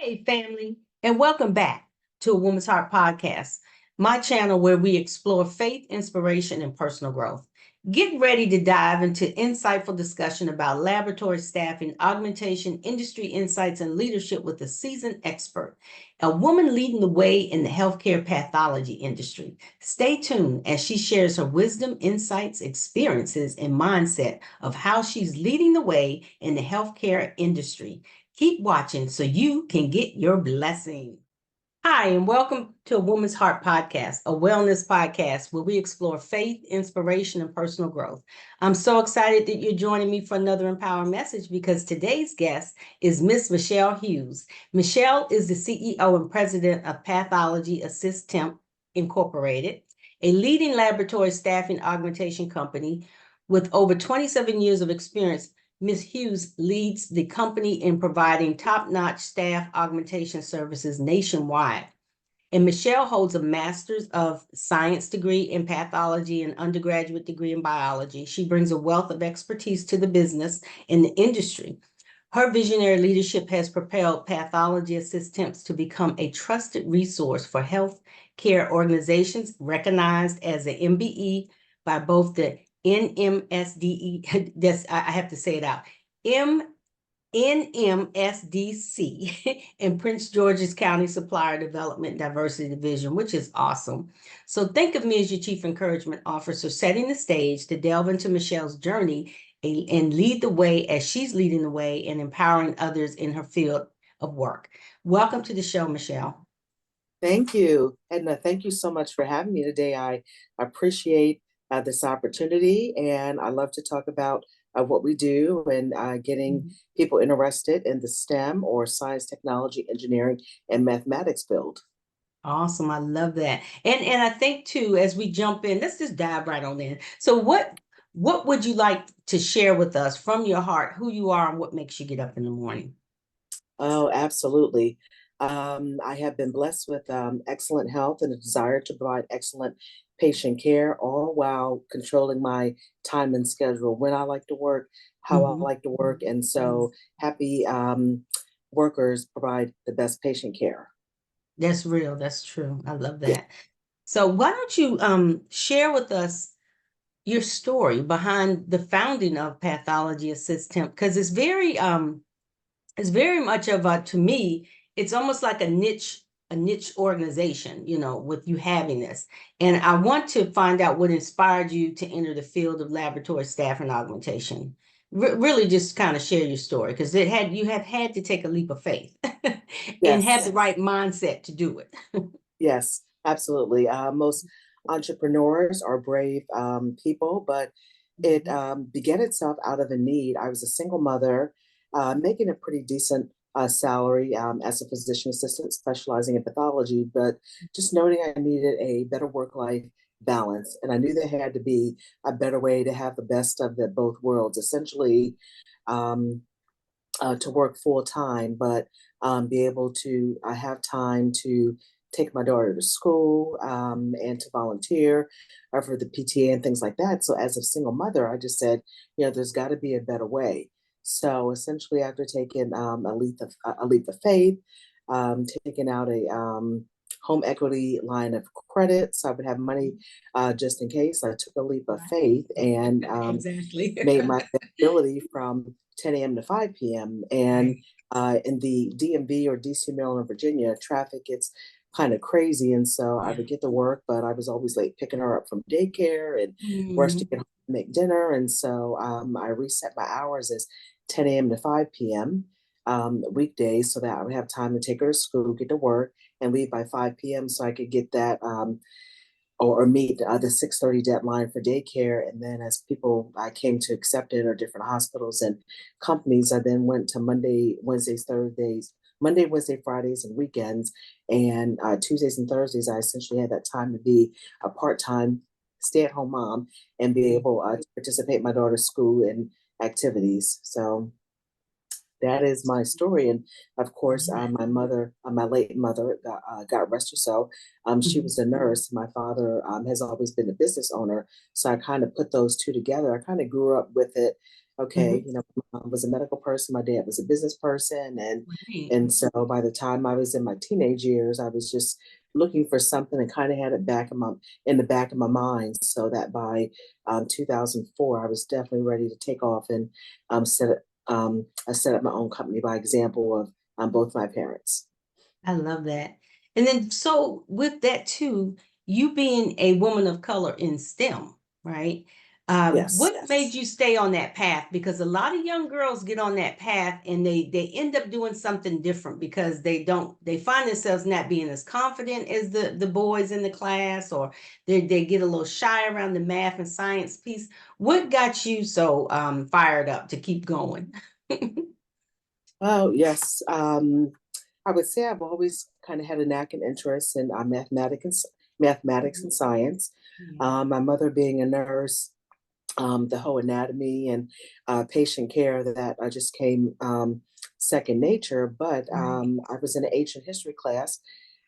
Hey, family, and welcome back to a Woman's Heart podcast, my channel where we explore faith, inspiration, and personal growth. Get ready to dive into insightful discussion about laboratory staffing, augmentation, industry insights, and leadership with a seasoned expert, a woman leading the way in the healthcare pathology industry. Stay tuned as she shares her wisdom, insights, experiences, and mindset of how she's leading the way in the healthcare industry. Keep watching so you can get your blessing. Hi, and welcome to a Woman's Heart podcast, a wellness podcast where we explore faith, inspiration, and personal growth. I'm so excited that you're joining me for another empowering message because today's guest is Miss Michelle Hughes. Michelle is the CEO and president of Pathology Assist-Temp Incorporated, a leading laboratory staffing augmentation company with over 27 years of experience. Ms. Hughes leads the company in providing top-notch staff augmentation services nationwide. And Michelle holds a Master's of Science degree in pathology and undergraduate degree in biology. She brings a wealth of expertise to the business and the industry. Her visionary leadership has propelled Pathology Assist-Temps to become a trusted resource for health care organizations, recognized as an MBE by both the NMSDE, I have to say it out, NMSDC and Prince George's County Supplier Development Diversity Division, which is awesome. So think of me as your Chief Encouragement Officer, setting the stage to delve into Michelle's journey and lead the way as she's leading the way and empowering others in her field of work. Welcome to the show, Michelle. Thank you. Edna, thank you so much for having me today. I appreciate this opportunity, and I love to talk about what we do and getting people interested in the STEM or science, technology, engineering, and mathematics field. Awesome. I love that. And I think too, as we jump in, let's just dive right on in. So what would you like to share with us from your heart, who you are and what makes you get up in the morning? Oh, absolutely. I have been blessed with excellent health and a desire to provide excellent patient care, all while controlling my time and schedule, when I like to work, how I like to work. And so happy workers provide the best patient care. That's real. That's true. I love Yeah. that. So why don't you share with us your story behind the founding of Pathology Assist-Temp? Because it's very much of a, to me, it's almost like a niche organization, you know, with you having this. And I want to find out what inspired you to enter the field of laboratory staff and augmentation. Really just kind of share your story because you have had to take a leap of faith and have the Yes. right mindset to do it. Yes, absolutely. Most entrepreneurs are brave people, but it began itself out of a need. I was a single mother, making a pretty decent salary as a physician assistant specializing in pathology, but just noting I needed a better work-life balance. And I knew there had to be a better way to have the best of the both worlds, essentially um, to work full time, but be able to have time to take my daughter to school and to volunteer for the PTA and things like that. So as a single mother, I just said, there's got to be a better way. So essentially, after taking a leap of faith, taking out a home equity line of credit, so I would have money just in case. I took a leap of faith and Exactly. made my availability from 10 a.m. to 5 p.m. And in the DMV or DC, Maryland, Virginia, traffic gets kind of crazy. And so I would get to work, but I was always late picking her up from daycare and rush to get home to make dinner. And so I reset my hours as 10 a.m. to 5 p.m. Weekdays so that I would have time to take her to school, get to work, and leave by 5 p.m. so I could get that or meet the 6:30 deadline for daycare. And then as people I came to accept it or different hospitals and companies, I then went to Monday, Wednesday, Fridays, and weekends. And Tuesdays and Thursdays, I essentially had that time to be a part-time stay-at-home mom and be able to participate in my daughter's school and activities. So that is my story. And of course, my mother, my late mother, God rest her soul, she was a nurse. My father has always been a business owner. So I kind of put those two together. I kind of grew up with it Okay, you know, my mom was a medical person, my dad was a business person, Right. and so by the time I was in my teenage years, I was just looking for something and kind of had it in the back of my mind, so that by 2004, I was definitely ready to take off and set it. I set up my own company by example of both my parents. I love that. And then, so with that too, you being a woman of color in STEM, right? Yes. What made you stay on that path? Because a lot of young girls get on that path and they end up doing something different because they find themselves not being as confident as the boys in the class, or they get a little shy around the math and science piece. What got you so fired up to keep going? Oh, yes. I would say I've always kind of had a knack and interest in mathematics and science. Yeah. My mother being a nurse, the whole anatomy and patient care that I just came second nature. But Right. I was in an ancient history class.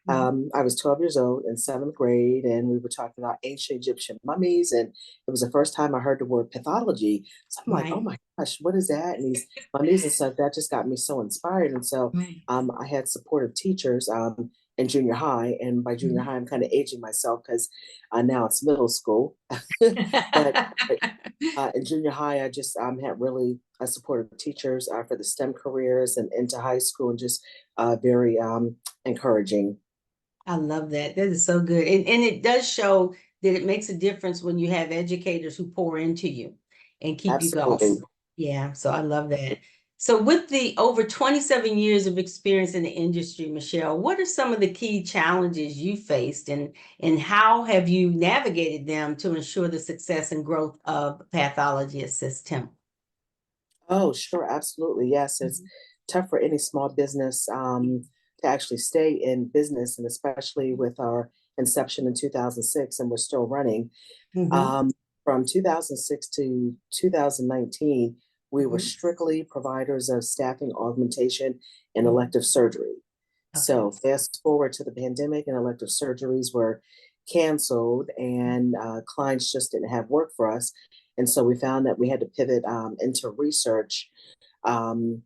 Mhm. I was 12 years old in seventh grade, and we were talking about ancient Egyptian mummies. And it was the first time I heard the word pathology. So I'm like, oh Right. my gosh, what is that? And these mummies and stuff, that just got me so inspired. And so Right. I had supportive teachers in junior high. And by junior Mhm. high, I'm kind of aging myself because now it's middle school. but in junior high, I just had really supportive teachers for the STEM careers and into high school, and just very encouraging. I love that. That is so good. And it does show that it makes a difference when you have educators who pour into you and keep you Absolutely. going. Yeah, so I love that. So with the over 27 years of experience in the industry, Michelle, what are some of the key challenges you faced, and how have you navigated them to ensure the success and growth of Pathology Assist-Temp? Oh, sure, absolutely. Yes, it's Mhm. tough for any small business to actually stay in business, and especially with our inception in 2006, and we're still running. Mhm. Um, from 2006 to 2019, we were Mhm. strictly providers of staffing augmentation and Mhm. elective surgery. Okay. So fast forward to the pandemic, and elective surgeries were canceled, and clients just didn't have work for us. And so we found that we had to pivot into research um,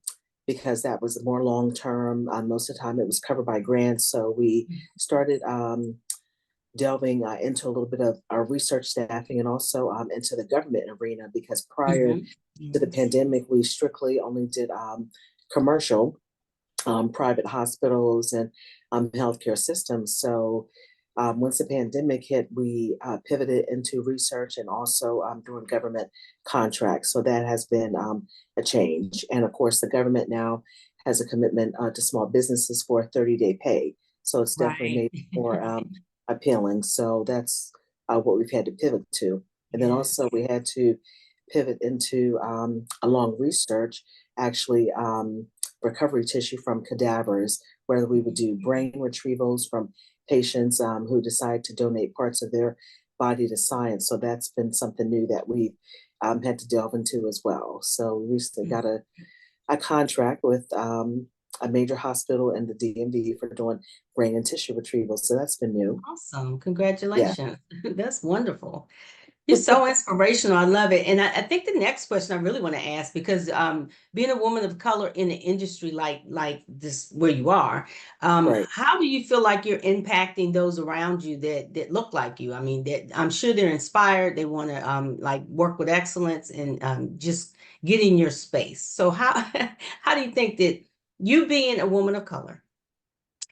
because that was more long term. Most of the time, it was covered by grants. So we started delving into a little bit of our research staffing, and also into the government arena, because prior Mhm. to the Yes. pandemic, we strictly only did commercial private hospitals and healthcare systems. So once the pandemic hit, we pivoted into research and also doing government contracts. So that has been a change. And of course, the government now has a commitment to small businesses for a 30-day pay. So it's definitely Right. made it more appealing. So that's what we've had to pivot to. And then also Yes. we had to pivot into along research, actually recovery tissue from cadavers, whether we would do brain retrievals from patients who decide to donate parts of their body to science. So that's been something new that we've had to delve into as well. So we recently got a contract with a major hospital in the DMV for doing brain and tissue retrieval. So that's been new. Awesome. Yeah. Congratulations. That's wonderful. You're so inspirational. I love it. And I think the next question I really want to ask, because being a woman of color in an industry like this where you are, Right. how do you feel like you're impacting those around you that look like you? I mean, that I'm sure they're inspired. They want to like work with excellence and just get in your space. So how how do you think that you being a woman of color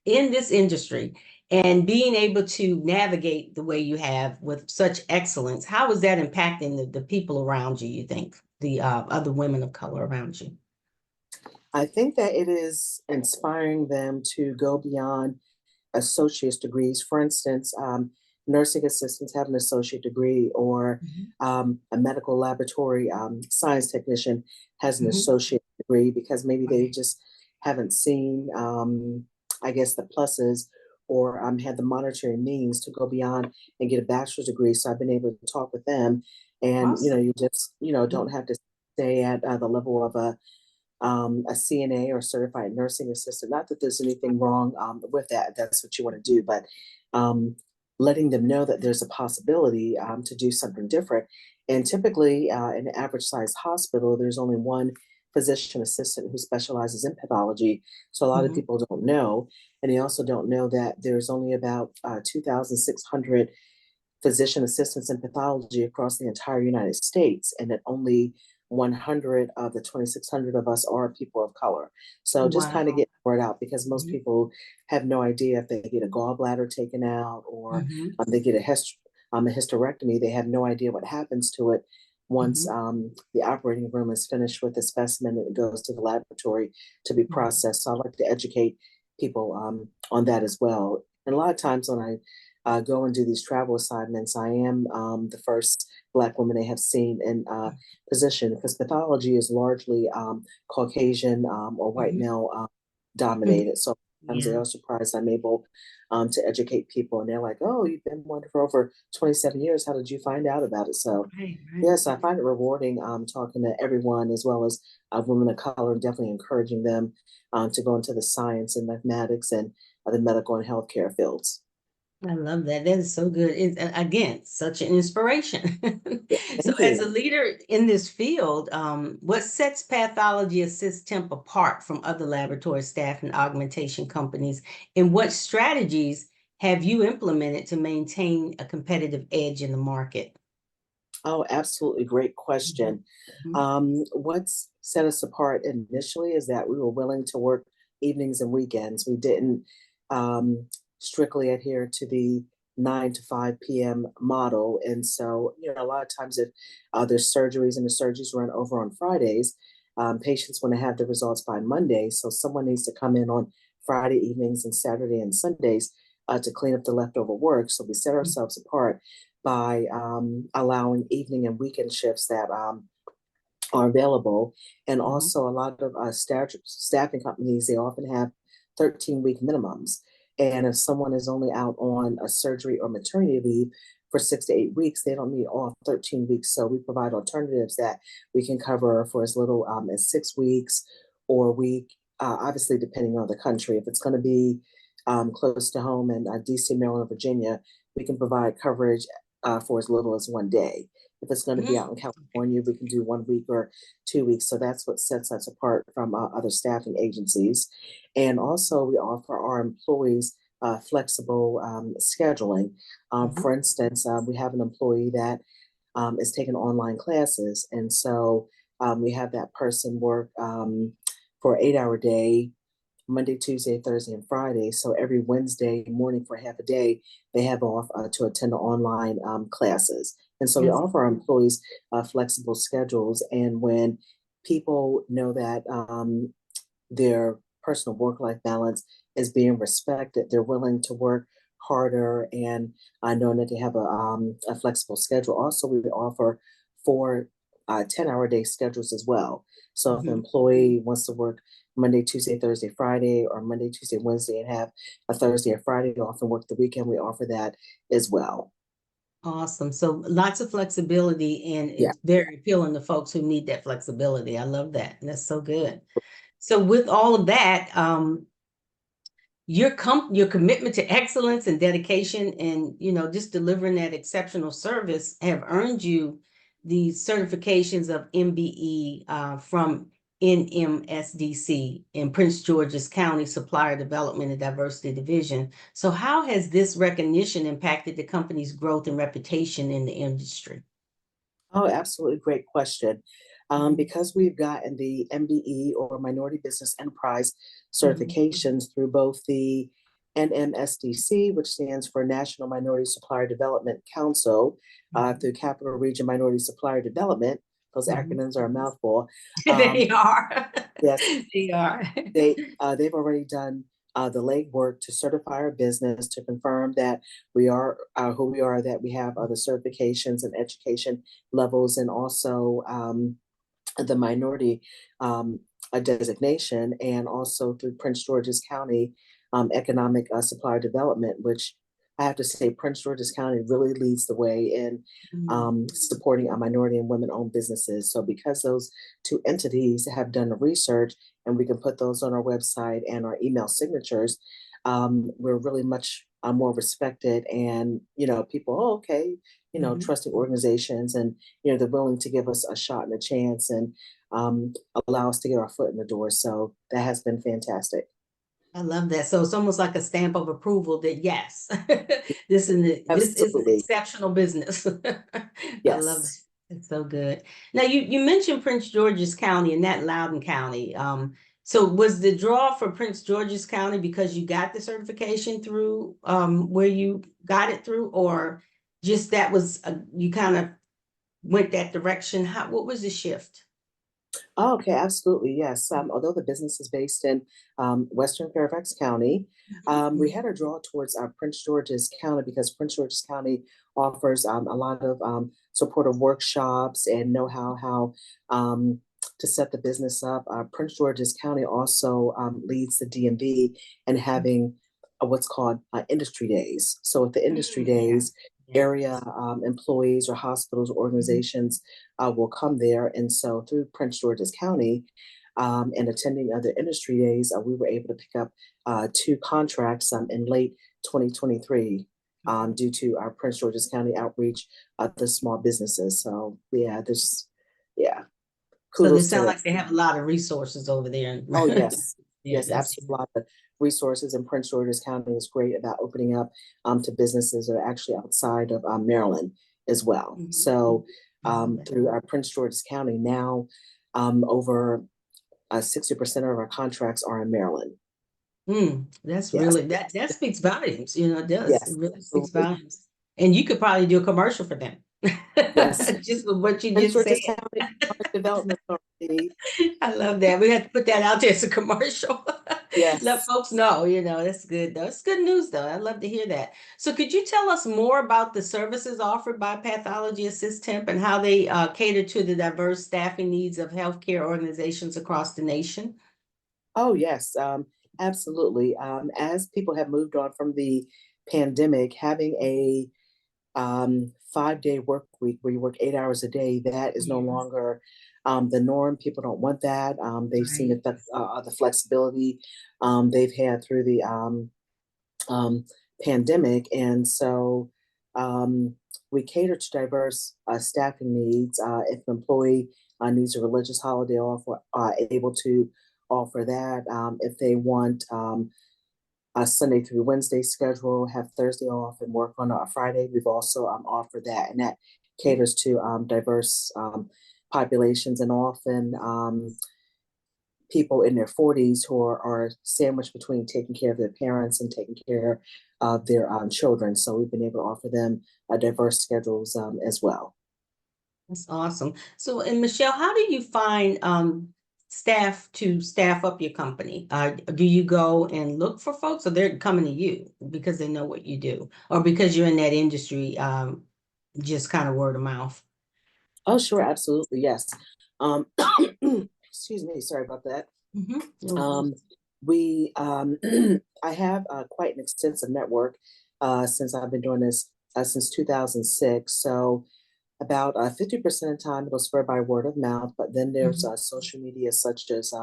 in this industry and being able to navigate the way you have with such excellence, how is that impacting the people around you, you think, the other women of color around you? I think that it is inspiring them to go beyond associate's degrees. For instance, nursing assistants have an associate degree, or Mhm. a medical laboratory science technician has an Mhm. associate degree, because maybe they Right. just haven't seen, I guess, the pluses, or had the monetary means to go beyond and get a bachelor's degree. So I've been able to talk with them, and Awesome. you just don't have to stay at the level of a CNA or certified nursing assistant. Not that there's anything wrong with that, if that's what you want to do, but um, letting them know that there's a possibility to do something different. And typically, in an average sized hospital, there's only one physician assistant who specializes in pathology. So a lot of Mhm. people don't know. And they also don't know that there's only about 2,600 physician assistants in pathology across the entire United States, and that only 100 of the 2,600 of us are people of color. So just kind of Wow. get word out, because most Mhm. people have no idea if they get a gallbladder taken out, or Mhm. they get a hysterectomy. They have no idea what happens to it once Mhm. the operating room is finished with the specimen and it goes to the laboratory to be Mhm. processed. So I like to educate people on that as well. And a lot of times when I go and do these travel assignments, I am the first Black woman they have seen in position, because pathology is largely Caucasian or white Mhm. male Mhm. dominated. So sometimes they Yeah. are surprised I'm able to educate people, and they're like, "Oh, you've been one for over 27 years. How did you find out about it?" So, Right, right. yes, I find it rewarding talking to everyone, as well as women of color, and definitely encouraging them to go into the science and mathematics and the medical and healthcare fields. I love that. That is so good. It's, again, such an inspiration. Yeah, So, thank as a you. leader in this field, what sets Pathology Assist-Temp apart from other laboratory staff and augmentation companies, and what strategies have you implemented to maintain a competitive edge in the market? Oh, absolutely. Great Mhm. question. Mhm. What's set us apart initially is that we were willing to work evenings and weekends. We didn't um, strictly adhere to the 9 to 5 p.m. model. And so, a lot of times if there's surgeries and the surgeries run over on Fridays, patients want to have the results by Monday. So someone needs to come in on Friday evenings and Saturday and Sundays to clean up the leftover work. So we set ourselves apart by allowing evening and weekend shifts that are available. And Mhm. also, a lot of staffing companies, they often have 13-week minimums. And if someone is only out on a surgery or maternity leave for 6 to 8 weeks, they don't need all 13 weeks. So we provide alternatives that we can cover for as little as 6 weeks or a week, obviously, depending on the country. If it's going to be close to home in DC, Maryland, Virginia, we can provide coverage for as little as one day. If it's going to be out in Mm. California, we can do 1 week or 2 weeks. So that's what sets us apart from other staffing agencies. And also, we offer our employees flexible scheduling. Mhm. For instance, we have an employee that is taking online classes. And so we have that person work for an 8 hour day, Monday, Tuesday, Thursday, and Friday. So every Wednesday morning for half a day, they have off to attend the online classes. And so we Yes. offer our employees flexible schedules. And when people know that their personal work life balance is being respected, they're willing to work harder, and knowing that they have a flexible schedule. Also, we offer 4 10-hour day schedules as well. So if an Mhm. employee wants to work Monday, Tuesday, Thursday, Friday, or Monday, Tuesday, Wednesday, and have a Thursday or Friday off and work the weekend, we offer that as well. Awesome. So lots of flexibility, and Yeah. it's very appealing to folks who need that flexibility. I love that. That's so good. So with all of that, your commitment to excellence and dedication, and just delivering that exceptional service, have earned you the certifications of MBE from NMSDC in Prince George's County Supplier Development and Diversity Division. So how has this recognition impacted the company's growth and reputation in the industry? Oh, absolutely. Great question. Mhm. Because we've gotten the MBE, or Minority Business Enterprise Mhm. certifications, through both the NMSDC, which stands for National Minority Supplier Development Council, Mhm. through Capital Region Minority Supplier Development. Those Mhm. acronyms are a mouthful. Um, They are. yes, They are. they've already done the legwork to certify our business, to confirm that we are who we are, that we have other certifications and education levels, and also the minority designation, and also through Prince George's County Economic Supplier Development, which I have to say Prince George's County really leads the way in Mm. supporting minority and women-owned businesses. So because those two entities have done the research, and we can put those on our website and our email signatures, we're really much more respected, and people, oh, okay, trusting organizations, and they're willing to give us a shot and a chance, and allow us to get our foot in the door. So that has been fantastic. I love that. So it's almost like a stamp of approval that yes, this is an Absolutely. exceptional business. I love that. Yes. It's so good. Now you mentioned Prince George's County and not Loudoun County. So was the draw for Prince George's County because you got the certification through where you got it through, or just that was you kind of went that direction? What was the shift? Oh, okay, absolutely. Yes. Although the business is based in Western Fairfax County, we had a draw towards Prince George's County because Prince George's County offers a lot of supportive workshops and know-how how to set the business up. Prince George's County also leads the DMV in having what's called industry days. So at the industry days, area employees or hospitals, organizations will come there. And so through Prince George's County and attending other industry days, we were able to pick up 2 contracts in late 2023 due to our Prince George's County outreach of the small businesses. So yeah, So they kudos to sound them. like they have a lot of resources over there. Oh, yes. Yeah, Yes, that's absolutely. A lot of resources, and Prince George's County is great about opening up to businesses that are actually outside of Maryland as well. So through our Prince George's County now, over 60% of our contracts are in Maryland. That's Yes, really that speaks volumes, it does. It yes, really speaks absolutely. volumes. And you could probably do a commercial for them. Yes. Just with what you Prince just said. George's County Development Authority. I love that. We have to put that out there as a commercial. Let Yes. folks know, that's good though. It's good news though. I'd love to hear that. So could you tell us more about the services offered by Pathology Assist-Temp and how they cater to the diverse staffing needs of healthcare organizations across the nation? Oh, yes, absolutely. As people have moved on from the pandemic, having a 5-day work week where you work 8 hours a day, that is no longer the norm. People don't want that. They've seen the flexibility they've had through the pandemic. And so we cater to diverse staffing needs. If an employee needs a religious holiday off, we're able to offer that. If they want a Sunday through Wednesday schedule, have Thursday off and work on a Friday, we've also offered that, and that caters to diverse populations, and often people in their 40s who are sandwiched between taking care of their parents and taking care of their children. So we've been able to offer them diverse schedules as well. That's awesome. So, and Michelle, how do you find staff to staff up your company? Do you go and look for folks, or they're coming to you because they know what you do, or because you're in that industry, just kind of word of mouth? Oh, sure, absolutely, yes. Excuse me, sorry about that. We I have quite an extensive network since I've been doing this since 2006. So about 50% of the time it'll spread by word of mouth, but then there's social media such as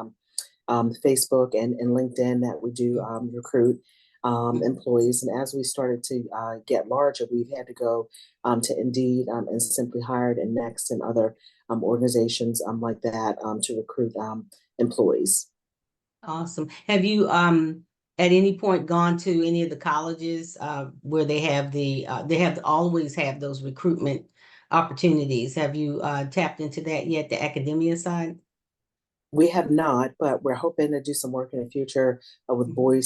Facebook and LinkedIn that we do recruit employees. And as we started to get larger, we've had to go to Indeed and Simply Hired and Next and other organizations like that to recruit employees. Awesome. Have you at any point gone to any of the colleges where they have always have those recruitment opportunities? Have you tapped into that yet, the academia side? We have not, but we're hoping to do some work in the future with Boise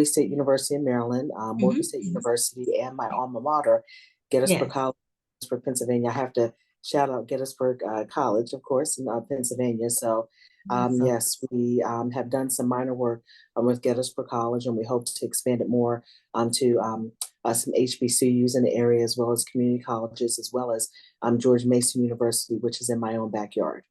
State University in Maryland, Morgan State University, and my alma mater, Gettysburg College for Pennsylvania. I have to shout out Gettysburg College, of course, in Pennsylvania. So yes, we have done some minor work with Gettysburg College, and we hope to expand it more to some HBCUs in the area, as well as community colleges, as well as George Mason University, which is in my own backyard.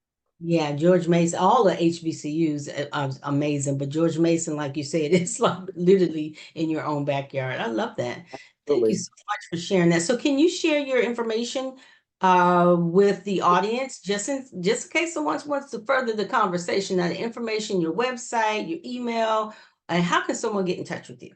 Yeah, George Mason, all the HBCUs are amazing, but George Mason, like you said, it's like literally in your own backyard. I love that. Thank you so much for sharing that. So can you share your information with the audience, just in case someone wants to further the conversation, the information, your website, your email, and how can someone get in touch with you?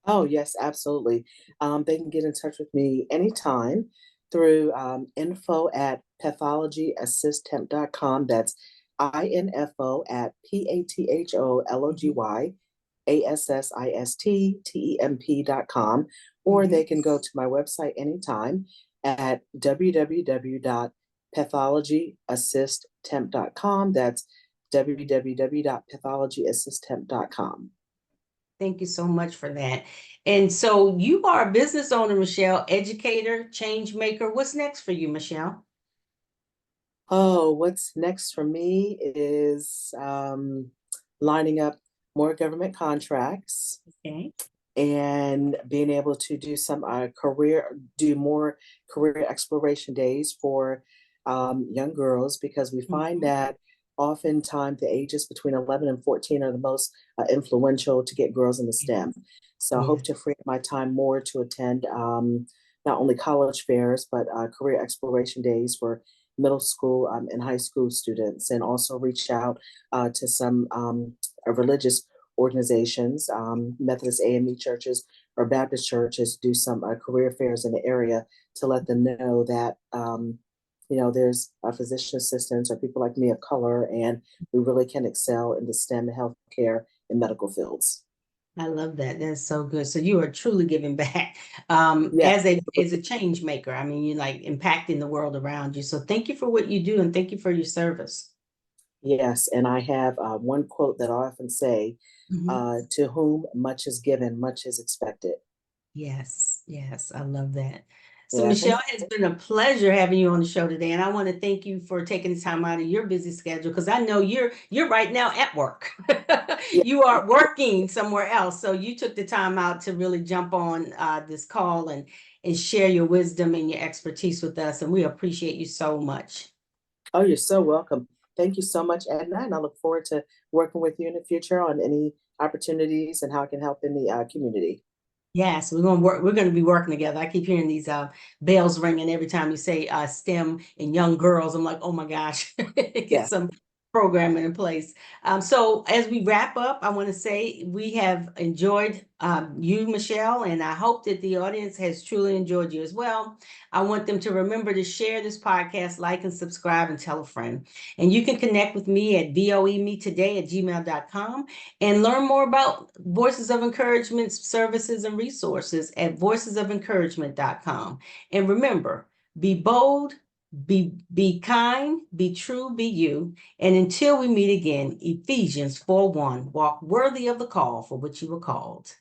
Oh, yes, absolutely. They can get in touch with me anytime through info at pathology-assist-temp.com. That's info at pathology-assist-temp.com. Or Mhm. they can go to my website anytime at www.pathology-assist-temp.com. That's www.pathology-assist-temp.com. Thank you so much for that. And so you are a business owner, Michelle, educator, change maker. What's next for you, Michelle? Oh, what's next for me is lining up more government contracts Okay. and being able to do some do more career exploration days for young girls, because we find Mhm. that oftentimes the ages between 11 and 14 are the most influential to get girls into STEM. So I Yeah. hope to free up my time more to attend not only college fairs, but career exploration days for middle school and high school students, and also reach out to some religious organizations, Methodist AME churches or Baptist churches, do some career fairs in the area to let them know that, there's physician assistants or people like me of color, and we really can excel in the STEM, healthcare, and medical fields. I love that. That's so good. So you are truly giving back Yeah. as a change maker. I mean, you're like impacting the world around you. So thank you for what you do and thank you for your service. Yes. And I have one quote that I often say, Mhm. to whom much is given, much is expected. Yes, yes, I love that. So, Yeah. Michelle, it's been a pleasure having you on the show today, and I want to thank you for taking the time out of your busy schedule because I know you're right now at work. Yeah. You are working somewhere else, so you took the time out to really jump on this call and share your wisdom and your expertise with us, and we appreciate you so much. Oh, you're so welcome. Thank you so much, Edna, and I look forward to working with you in the future on any opportunities and how I can help in the community. Yes, we're gonna work. We're gonna be working together. I keep hearing these bells ringing every time you say STEM and young girls. I'm like, oh my gosh, get Yeah. some programming in place. So as we wrap up, I want to say we have enjoyed you, Michelle, and I hope that the audience has truly enjoyed you as well. I want them to remember to share this podcast, like and subscribe, and tell a friend. And you can connect with me at voemetoday@gmail.com and learn more about Voices of Encouragement services and resources at voicesoфencouragement.com. And remember, be bold, be kind, be true, be you. And until we meet again, Ephesians 4:1, walk worthy of the call for which you were called.